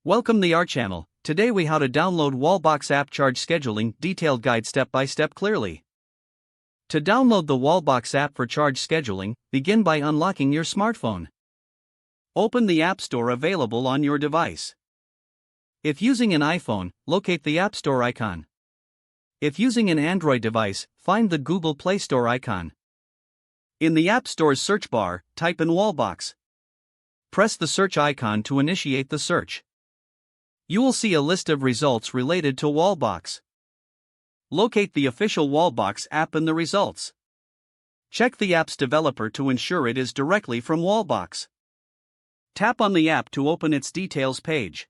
Welcome to our channel. Today we how to download Wallbox app charge scheduling detailed guide step by step clearly. To download the Wallbox app for charge scheduling, begin by unlocking your smartphone. Open the App Store available on your device. If using an iPhone, locate the App Store icon. If using an Android device, find the Google Play Store icon. In the App Store's search bar, type in Wallbox. Press the search icon to initiate the search. You will see a list of results related to Wallbox. Locate the official Wallbox app in the results. Check the app's developer to ensure it is directly from Wallbox. Tap on the app to open its details page.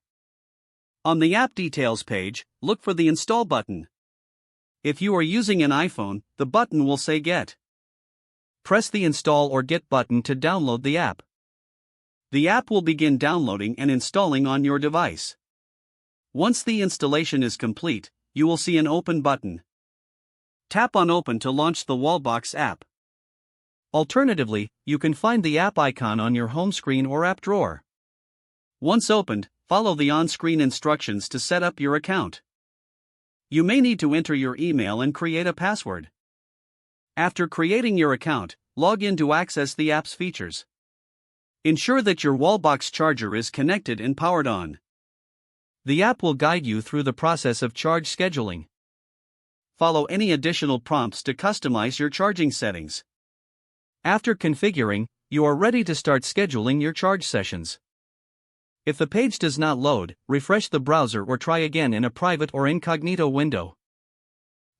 On the app details page, look for the install button. If you are using an iPhone, the button will say Get. Press the Install or Get button to download the app. The app will begin downloading and installing on your device. Once the installation is complete, you will see an Open button. Tap on Open to launch the Wallbox app. Alternatively, you can find the app icon on your home screen or app drawer. Once opened, follow the on-screen instructions to set up your account. You may need to enter your email and create a password. After creating your account, log in to access the app's features. Ensure that your Wallbox charger is connected and powered on. The app will guide you through the process of charge scheduling. Follow any additional prompts to customize your charging settings. After configuring, you are ready to start scheduling your charge sessions. If the page does not load, refresh the browser or try again in a private or incognito window.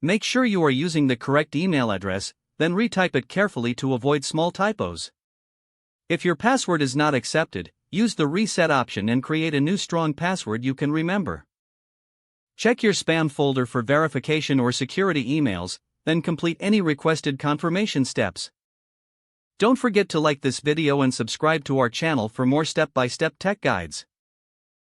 Make sure you are using the correct email address, then retype it carefully to avoid small typos. If your password is not accepted, use the reset option and create a new strong password you can remember. Check your spam folder for verification or security emails, then complete any requested confirmation steps. Don't forget to like this video and subscribe to our channel for more step-by-step tech guides.